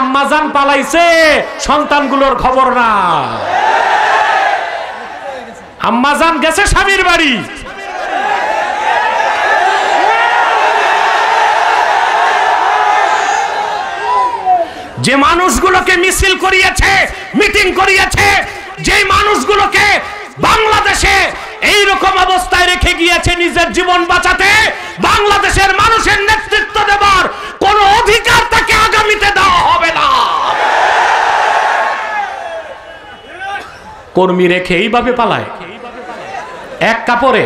আম্মাজান পালাইছে, সন্তানগুলোর খবর না। আম্মাজান গেছে স্বামীর বাড়ি। যে মানুষগুলোকে মিছিল করিয়েছে, মিটিং করিয়েছে, যে মানুষগুলোকে বাংলাদেশে এই রকম অবস্থায় রেখে গিয়েছে নিজের জীবন বাঁচাতে, বাংলাদেশের মানুষের নেতৃত্ব দেবার কোন অধিকার তাকে আগামীতে দেওয়া হবে না। কর্মী রেখে এইভাবে পালায়, এক কাপড়ে,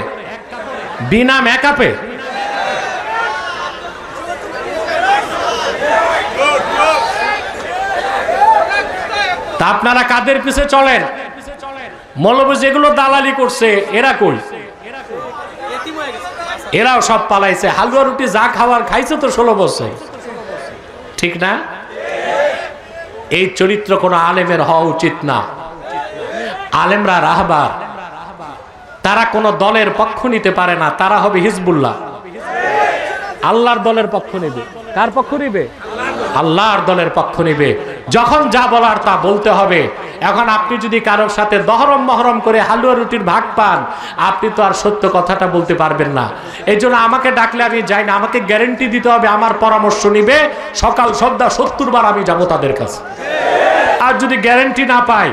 বিনা মেকআপে। তা আপনারা কাদের পিছে চলেন? মৌলবী যেগুলো দালালি করছে এরা কই? এরাও সব পালাইছে। হালুয়া রুটি যা খাওয়ার খাইছে তো 16 বছর, ঠিক না? এই চরিত্র কোন আলেমের হওয়া উচিত না। আলেমরা রাহবার, তারা কোন দলের পক্ষ নিতে পারে না। তারা হবে হিজবুল্লাহ, আল্লাহর দলের পক্ষ নেবে। কার পক্ষ নেবে? আল্লাহর দলের পক্ষ নেবে। যখন যা বলার তা বলতে হবে। এখন আপনি যদি কারোর সাথে দহরম মহরম করে হালুয়া রুটির ভাগ পান, আপনি তো আর সত্য কথাটা বলতে পারবেন না। এই জন্য আমাকে ডাকলে আমি যাই না, আমাকে গ্যারেন্টি দিতে হবে, আমার পরামর্শ নিবে, সকাল সন্ধ্যা 70 বার আমি যাবো তাদের কাছে। আর যদি গ্যারেন্টি না পাই,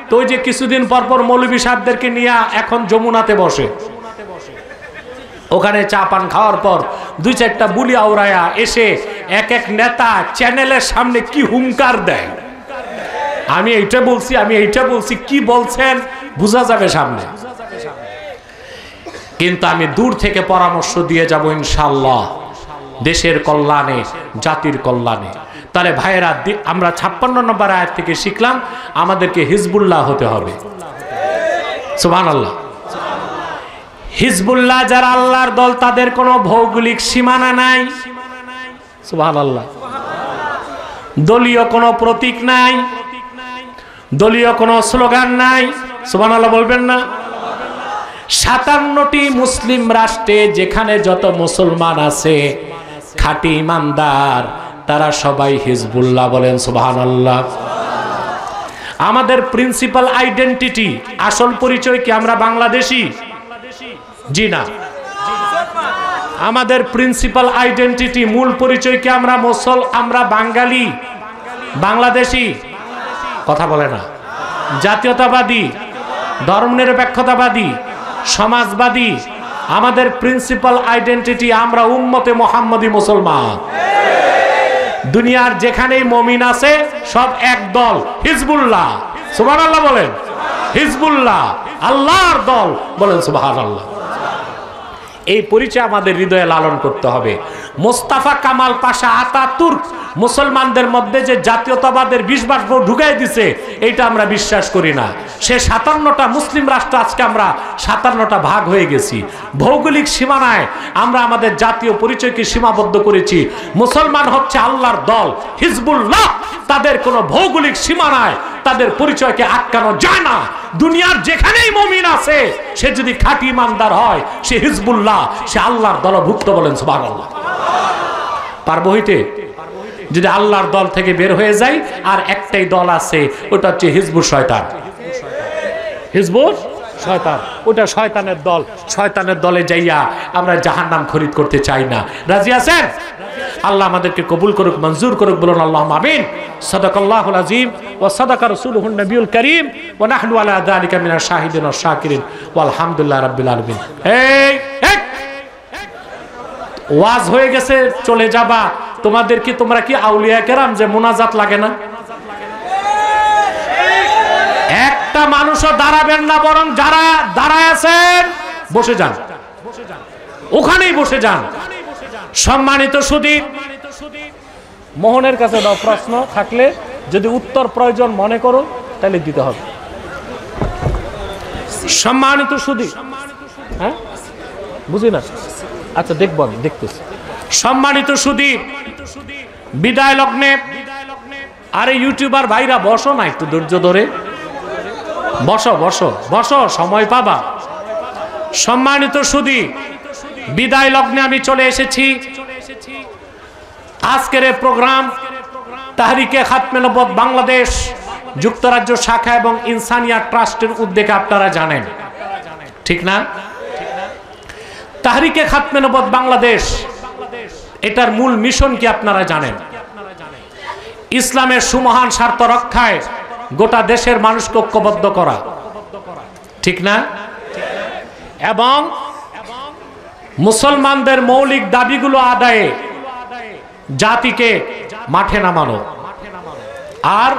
তো ওই যে কিছুদিন পর পর মৌলবী সাহেবদেরকে নিয়ে এখন যমুনাতে বসে, ওখানে চা পান খাওয়ার পর 2-4টা বুলি আওরায়া এসে এক এক নেতা চ্যানেলের সামনে কি হুঙ্কার দেয়, আমি এইটা বলছি, আমি এইটা বলছি, কি বলছেন বোঝা যাবে সামনে। কিন্তু আমি দূর থেকে পরামর্শ দিয়ে যাব ইনশাআল্লাহ, দেশের কল্যাণে, জাতির কল্যাণে। তাহলে ভাইয়েরা, আমরা 56 নম্বর আয়াত থেকে শিখলাম আমাদেরকে হিজবুল্লাহ হতে হবে। সুবহানাল্লাহ। হিজবুল্লাহ যারা আল্লাহর দল, তাদের কোনো ভৌগোলিক সীমানা নাই। সুবহানাল্লাহ। দলীয় কোনো প্রতীক নাই, দলীয় কোনো স্লোগান নাই। সুবহানাল্লাহ বলবেন না? 57টি মুসলিম রাষ্ট্রে যেখানে যত মুসলমান আছে খাঁটি ইমানদার, তারা সবাই হিজবুল্লাহ বলেন। সুবহানাল্লাহ। আমাদের প্রিন্সিপাল আইডেন্টিটি, আসল পরিচয় কি? আমরা বাংলাদেশী? জি না। আমাদের প্রিন্সিপাল আইডেন্টিটি, মূল পরিচয় কি? আমরা বাঙালি, বাংলাদেশী। কথা বলে না। জাতীয়তাবাদী, ধর্মনিরপেক্ষতাবাদী, সমাজবাদী। আমাদের প্রিন্সিপাল আইডেন্টিটি, আমরা উম্মতে মুহাম্মদী মুসলমান। দুনিয়ার যেখানেই মুমিন আছে সব এক দল, হিজবুল্লাহ। সুবহানাল্লাহ বলেন। হিজবুল্লাহ আল্লাহর দল বলেন। সুবহানাল্লাহ। এই পরিচয় আমাদের হৃদয়ে লালন করতে হবে। মোস্তাফা কামাল পাশা আতাতুর্ক মুসলমানদের মধ্যে যে জাতীয়তাবাদের বিশ্বাস ঢুকাই দিছে, এটা আমরা বিশ্বাস করি না। সে 57টা মুসলিম রাষ্ট্র, আজকে আমরা 57টা ভাগ হয়ে গেছি। ভৌগোলিক সীমানায় আমরা আমাদের জাতীয় পরিচয়কে সীমাবদ্ধ করেছি। মুসলমান হচ্ছে আল্লাহর দল, হিজবুল্লাহ। তাদের কোনো ভৌগোলিক সীমানায় তাদের পরিচয়কে আটকানো যায় না। দুনিয়ার যেখানেই মুমিন আছে, সে যদি খাঁটি ইমানদার হয়, সে হিজবুল্লাহ, সে আল্লাহর দলভুক্ত বলেন। সুবহানাল্লাহ। পারবো হইতে? যদি আল্লাহর দল থেকে বের হয়ে যায়, আর একটাই দল আছে, ওটা হচ্ছে হিজবুর শয়তান। হিজবুর শয়তান, ওটা শয়তানের দল। শয়তানের দলে যাইয়া আমরা জাহান্নাম খরিদ করতে চাই না। রাজি আছেন? আল্লাহ আমাদেরকে কবুল করুক, মঞ্জুর করুক, বলুন আল্লাহুম্মা আমিন। সাদাকাল্লাহুল আযীম ওয়া সাদাকা রাসূলুহুন নবিয়ুল কারীম ওয়া নাহনু আলা যালিকা মিনাশ শাহিদিন ওয়াশ শাকিরিন ওয়া আলহামদুলিল্লাহি রাব্বিল আলামিন। এই ওয়াজ হয়ে গেছে, চলে যাবা। তোমরা কি আউলিয়া কেরাম যে মুনাজাত লাগে না? একটা মানুষও দাঁড়াবেন না, বরং যারা দাঁড়ায় আছেন বসে যান, ওখানেই বসে যান। সম্মানিত সুধী, মোহনের কাছে দাও প্রশ্ন থাকলে, যদি উত্তর প্রয়োজন মনে করো তাহলে দিতে হবে। সম্মানিত সুধী, হ্যাঁ বুঝি না, আচ্ছা দেখবো, আমি দেখতেছি। সম্মানিত সুধী, বিদায় লগ্নে, আরে ইউটিউবার ভাইরা বসো না, একটু ধৈর্য ধরে বসো, বসো, বসো, সময় পাবা। সম্মানিত সুধী, বিদায় লগ্নে আমি চলে এসেছি। আজকের এই প্রোগ্রাম তাহরিকে খাতমে নবুয়ত বাংলাদেশ যুক্তরাজ্য শাখা এবং ইনসানিয়া ট্রাস্টের উদ্যোগে আপনারা জানেন, ঠিক না? তাহরিকে খাতমে নবুয়ত বাংলাদেশ এটার মূল মিশন কি আপনারা জানেন? ইসলামের সুমহান স্বার্থ রক্ষায় গোটা দেশের মানুষকে ঐক্যবদ্ধ করা, ঠিক না? এবং মুসলমানদের মৌলিক দাবিগুলো আদায়ে জাতিকে মাঠে নামানো আর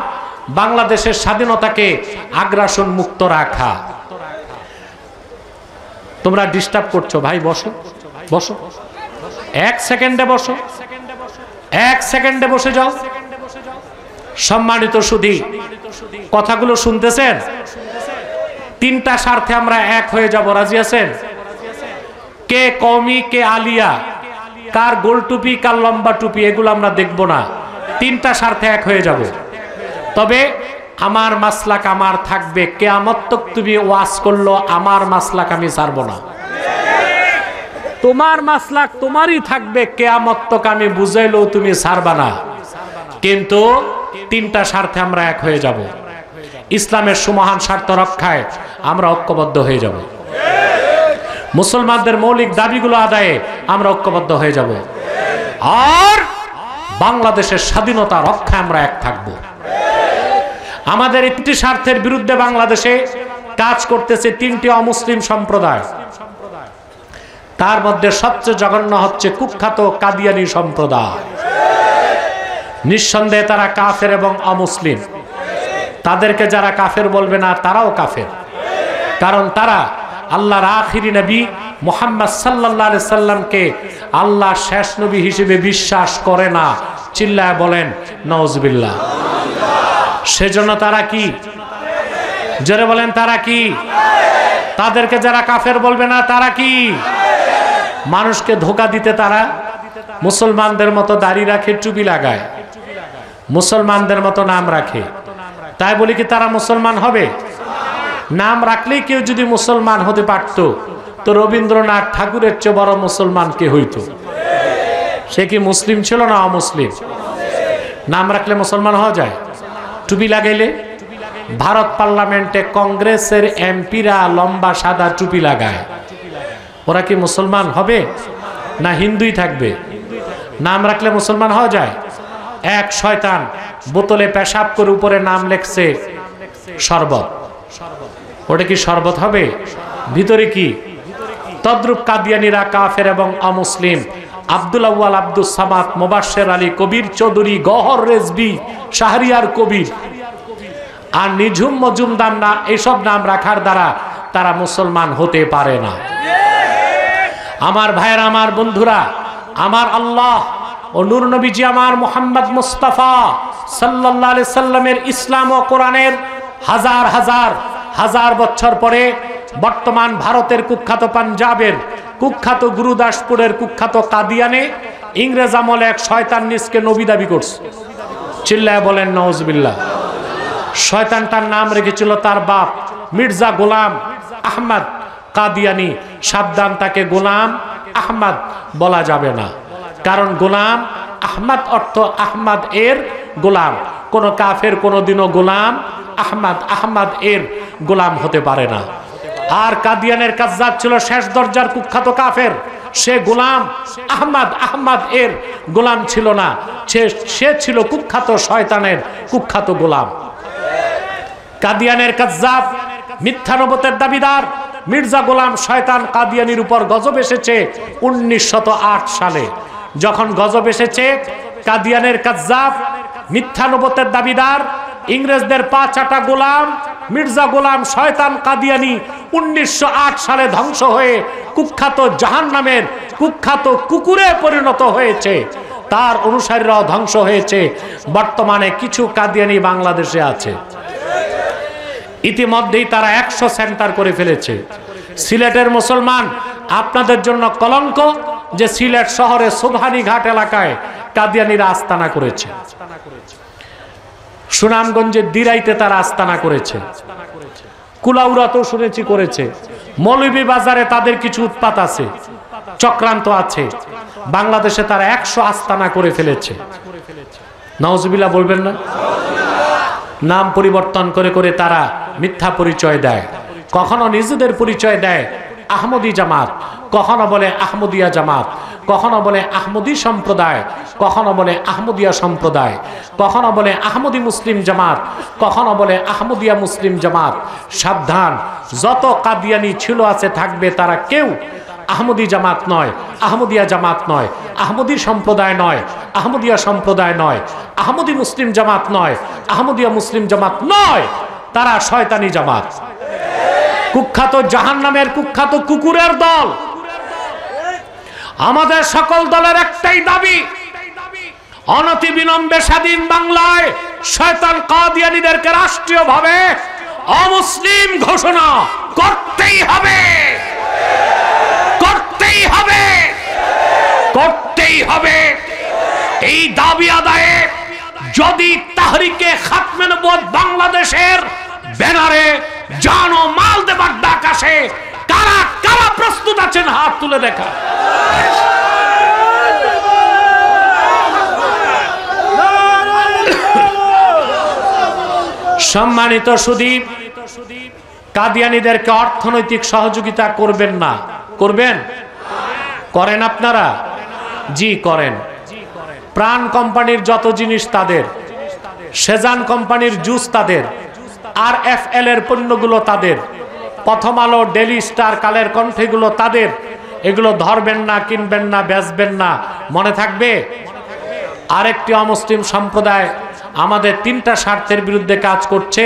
বাংলাদেশের স্বাধীনতাকে আগ্রাসন মুক্ত রাখা। তোমরা ডিস্টার্ব করছো ভাই, বসো বসো, এক সেকেন্ডে বসো, এক সেকেন্ডে বসে যাও। সম্মানিত সুধী, কথাগুলো শুনতেছেন? তিনটা স্বার্থে আমরা এক হয়ে যাব, রাজি আছেন? কে কওমি, কে আলিয়া, কার গোল টুপি, কার লম্বা টুপি, এগুলো আমরা দেখব না। তিনটা স্বার্থে এক হয়ে যাব। তবে আমার মাসলাক আমার থাকবে, কিয়ামত তক তুমি ওয়াজ করলো, আমার মাসলাক আমি ছাড়বো না। তোমার মাসলাক তোমারই থাকবে, কিয়ামত তক আমি বুঝাইলেও তুমি ছাড়বা না। কিন্তু তিনটা স্বার্থে আমরা এক হয়ে যাব। ইসলামের সুমহান স্বার্থ রক্ষায় আমরা ঐক্যবদ্ধ হয়ে যাব। মুসলমানদের মৌলিক দাবিগুলো আদায়ে আমরা ঐক্যবদ্ধ হয়ে যাব। আর বাংলাদেশের স্বাধীনতা রক্ষায় আমরা এক থাকব। আমাদের এই তিনটি স্বার্থের বিরুদ্ধে বাংলাদেশে কাজ করতেছে তিনটি অমুসলিম সম্প্রদায়। তার মধ্যে সবচেয়ে জঘন্য হচ্ছে কুখ্যাত কাদিয়ানি সম্প্রদায়। নিঃসন্দেহে তারা কাফের এবং অমুসলিম। তাদেরকে যারা কাফের বলবে না, তারাও কাফের। কারণ তারা আল্লাহর আখিরি নবী মুহাম্মদ সাল্লাল্লাহু আলাইহি সাল্লামকে আল্লাহ শেষ নবী হিসেবে বিশ্বাস করে না। চিল্লায় বলেন নাউজুবিল্লাহ। সেজন্য তারা কি? জোরে বলেন, তারা কি? তাদেরকে যারা কাফের বলবে না, তারা কি? মানুষকে ধোঁকা দিতে তারা মুসলমানদের মতো দাড়ি রাখে, টুপি লাগায়, মুসলমানদের মতো নাম রাখে। তাই বলি কি তারা মুসলমান হবে? নাম রাখলেই কেউ যদি মুসলমান হতে পারত, তো রবীন্দ্রনাথ ঠাকুরের চেয়ে বড় মুসলমান কে হইতো? সে কি মুসলিম ছিল না অমুসলিম? নাম রাখলে মুসলমান হওয়া যায়? টুপি লাগাইলে? ভারত পার্লামেন্টে কংগ্রেসের এমপিরা লম্বা সাদা টুপি লাগায়, ওরা কি মুসলমান হবে না হিন্দুই থাকবে? নাম রাখলে মুসলমান হওয়া যায়? এক শয়তান বোতলে পেশাব করে উপরে নাম লেখছে শরবত, ওটা কি শরবত হবে? ভিতরে কি? তদ্রুপ কাদিয়ানিরা কাফের এবং অমুসলিম। আব্দুল আউয়াল, আব্দুস সামাদ, মুবাশশির আলী, কবির চৌধুরী, গহর রেজবি, শাহরিয়ার কবির আর নিঝুম মজুমদার না, এইসব নাম রাখার দ্বারা তারা মুসলমান হতে পারে না। আমার ভাইয়েরা, আমার বন্ধুরা, আমার আল্লাহ ও নূর নবীজি আমার মুহাম্মদ মুস্তাফা সাল্লাল্লাহু আলাইহি সাল্লামের ইসলাম ও কোরআনের হাজার হাজার হাজার বছর পরে বর্তমান ভারতের কুখ্যাত পাঞ্জাবের কুখ্যাত গুরুদাসপুরের কুখ্যাত কাদিয়ানে ইংরেজ আমলে এক শয়তান নিজকে নবী দাবি করছে। চিল্লায় বলেন নাউজুবিল্লাহ। শয়তানটার নাম রেখেছিল তার বাপ মির্জা গোলাম আহমদ কাদিয়ানি। সাবধান, তাকে গোলাম আহমদ বলা যাবে না, কারণ গোলাম আহমদ অর্থ আহমদ এর গোলাম। কোন কাফের কোনদিনও গোলাম আহমদ এর গোলাম হতে পারে না। আর কাদিয়ানের কাজ্জাব ছিল শেষ দরজার কুখ্যাত কাফের। সে গোলাম আহমদ এর গোলাম ছিল না, সে ছিল কুখ্যাত শয়তানের কুখ্যাত গোলাম। কাদিয়ানের কাজ্জাব, মিথ্যা নবুয়তের দাবিদার মির্জা গোলাম শয়তান কাদিয়ানির উপর গজব এসেছে 1908 সালে। যখন গজব এসেছে, কাদিয়ানের কাজ্জাব মিথ্যা নবুয়তের দাবিদার ইংরেজদের পা চাটা গোলাম মির্জা গোলাম শয়তান কাদিয়ানি 1908 সালে ধ্বংস হয়ে কুখ্যাত জাহান্নামের কুখ্যাত কুকুরে পরিণত হয়েছে। তার অনুসারীরাও ধ্বংস হয়েছে। বর্তমানে কিছু কাদিয়ানি বাংলাদেশে আছে। ইতিমধ্যেই তারা 100 সেন্টার করে ফেলেছে। সিলেটের মুসলমান, আপনাদের জন্য কলঙ্ক যে সিলেট শহরে সোভানি ঘাট এলাকায় কাদিয়ানিরা আস্তানা করেছে। সুনামগঞ্জের দিরাইতে তারা আস্তানা করেছে। কুলাউড়াতেও শুনেছি করেছে। মৌলভীবাজারে তাদের কিছু উৎপাত আছে, চক্রান্ত আছে। বাংলাদেশে তারা 100 আস্তানা করে ফেলেছে। নাউজুবিল্লাহ বলবেন না? নাম পরিবর্তন করে করে তারা মিথ্যা পরিচয় দেয়। কখনো নিজেদের পরিচয় দেয় আহমদী জামাত, কখনো বলে আহমদিয়া জামাত, কখনো বলে আহমদী সম্প্রদায়, কখনো বলে আহমদিয়া সম্প্রদায়, কখনো বলে আহমদী মুসলিম জামাত, কখনো বলে আহমদিয়া মুসলিম জামাত। সাবধান, যত কাদিয়ানি ছিল আছে থাকবে, তারা কেউ আহমদী জামাত নয়, আহমদিয়া জামাত নয়, আহমদী সম্প্রদায় নয়, আহমদিয়া সম্প্রদায় নয়, আহমদী মুসলিম জামাত নয়, আহমদিয়া মুসলিম জামাত নয়। তারা শয়তানি জামাত, কুখ্যাত জাহান্নামের কুখ্যাত কুকুরের দল। আমাদের সকল দলের একটাই দাবি, অনতি বিলম্বে স্বাধীন বাংলায় শয়তান কাদিয়ানীদেরকে রাষ্ট্রীয়ভাবে অমুসলিম ঘোষণা করতেই হবে, করতেই হবে, করতেই হবে। এই দাবি আদায়ে যদি তাহরিকে খাতমে নবুয়ত বাংলাদেশের ব্যানারে জান ও মাল দেবার ডাক আসে, কারা কারা প্রস্তুত আছেন হাত তুলে দেখা। সম্মানিত সুধী, কাদিয়ানীদেরকে অর্থনৈতিক সহযোগিতা করবেন না? করবেন? করেন আপনারা? জি করেন। প্রাণ কোম্পানির যত জিনিস তাদের, সেজান কোম্পানির জুস তাদের, RFL এর পণ্যগুলো তাদের, প্রথম আলো, ডেলি স্টার, কালের কণ্ঠেগুলো তাদের। এগুলো ধরবেন না, কিনবেন না, বেচবেন না। মনে থাকবে, আরেকটি অমুসলিম সম্প্রদায় আমাদের তিনটা স্বার্থের বিরুদ্ধে কাজ করছে।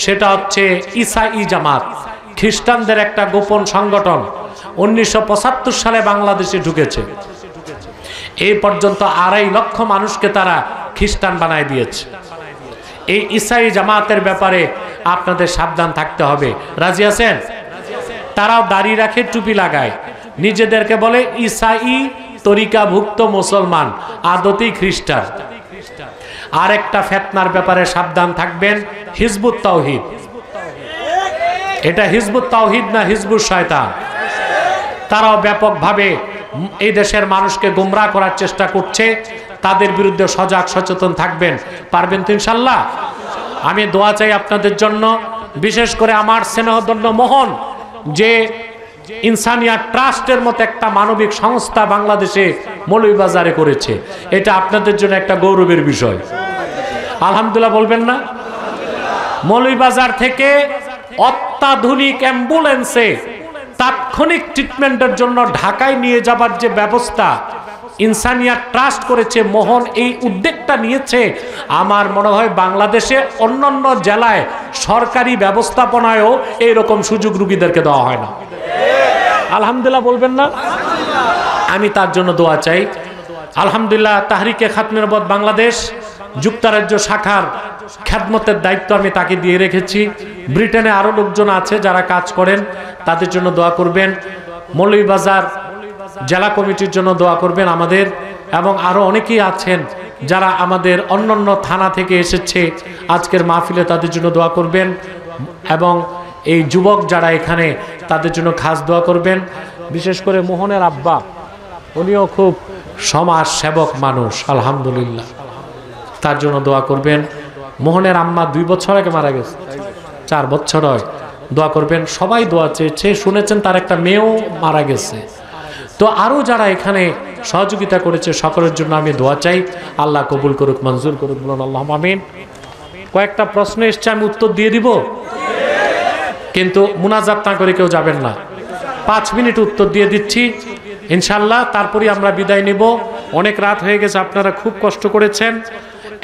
সেটা হচ্ছে ইসাই জামাত, খ্রিস্টানদের একটা গোপন সংগঠন। 1975 সালে বাংলাদেশে ঢুকেছে। এই পর্যন্ত 2.5 লক্ষ মানুষকে তারা খ্রিস্টান বানায় দিয়েছে। এই ইসাই জামাতের ব্যাপারে আপনাদের সাবধান থাকতে হবে। রাজি আছেন? তারাও দাড়ি রাখে, টুপি লাগায়, নিজেদেরকে বলে ইসাই তরিকাভুক্ত মুসলমান, আদতেই খ্রিস্টান। আরেকটা ফিতনার ব্যাপারে সাবধান থাকবেন, হিজবুত তাওহীদ। এটা হিজবুত তাওহীদ না হিজবুত শয়তান। তারাও ব্যাপকভাবে এই দেশের মানুষকে গোমরাহ করার চেষ্টা করছে। তাদের বিরুদ্ধে সজাগ সচেতন থাকবেন। পারবেন তো ইনশাআল্লাহ? আমি দোয়া চাই আপনাদের জন্য, বিশেষ করে আমার স্নেহধন্য মোহন যে ইনসানিয়া ট্রাস্টের মতো একটা মানবিক সংস্থা বাংলাদেশে মৌলভীবাজারে করেছে। এটা আপনাদের জন্য একটা গৌরবের বিষয়। আলহামদুলিল্লাহ বলবেন না? মৌলভীবাজার থেকে অত্যাধুনিক অ্যাম্বুলেন্সে তাৎক্ষণিক ট্রিটমেন্টের জন্য ঢাকায় নিয়ে যাবার যে ব্যবস্থা ইনসানিয়া ট্রাস্ট করেছে, মোহন এই উদ্যোগটা নিয়েছে। আমার মনে হয় বাংলাদেশে অন্যান্য জেলায় সরকারি ব্যবস্থাপনায়ও এইরকম সুযোগ রুগীদেরকে দেওয়া হয় না। আলহামদুলিল্লাহ বলবেন না? আমি তার জন্য দোয়া চাই। আলহামদুলিল্লাহ, তাহরিকে খাতমে নবুয়ত বাংলাদেশ যুক্তরাজ্য শাখার খেদমতের দায়িত্ব আমি তাকে দিয়ে রেখেছি। ব্রিটেনে আরো লোকজন আছে যারা কাজ করেন, তাদের জন্য দোয়া করবেন। মৌলভীবাজার জেলা কমিটির জন্য দোয়া করবেন আমাদের, এবং আরো অনেকেই আছেন যারা আমাদের অন্যান্য থানা থেকে এসেছে আজকের মাহফিলে, তাদের জন্য দোয়া করবেন। এবং এই যুবক যারা এখানে, তাদের জন্য খাস দোয়া করবেন। বিশেষ করে মোহনের আব্বা, উনিও খুব সমাজ সেবক মানুষ, আলহামদুলিল্লাহ, তার জন্য দোয়া করবেন। মোহনের আম্মা 2 বছর আগে মারা গেছে, 4 বছর হয়, দোয়া করবেন। সবাই দোয়া চেয়েছে, শুনেছেন তার একটা মেয়েও মারা গেছে। তো আরও যারা এখানে সহযোগিতা করেছে সকলের জন্য আমি দোয়া চাই। আল্লাহ কবুল করুক, মঞ্জুর করুক, বলুন আল্লাহ আমিন। কয়েকটা প্রশ্ন এসছে, আমি উত্তর দিয়ে দিব, কিন্তু মুনাজাত না করে কেউ যাবেন না। 5 মিনিট উত্তর দিয়ে দিচ্ছি ইনশাল্লাহ, তারপরে আমরা বিদায় নিব। অনেক রাত হয়ে গেছে, আপনারা খুব কষ্ট করেছেন।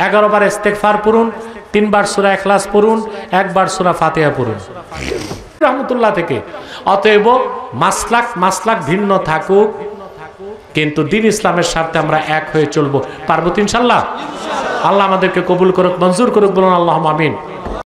11 বার ইস্তেগফার পড়ুন, 3 বার সূরা ইখলাস পড়ুন, 1 বার সূরা ফাতিহা পড়ুন রহমতুল্লাহ থেকে। অতএব মাসলাক ভিন্ন থাকুক, কিন্তু দ্বীন ইসলামের স্বার্থে আমরা এক হয়ে চলবো। পারবো তো ইনশাল্লাহ? আল্লাহ আমাদেরকে কবুল করুক, মঞ্জুর করুক, বলুন আল্লাহুম্মা আমিন।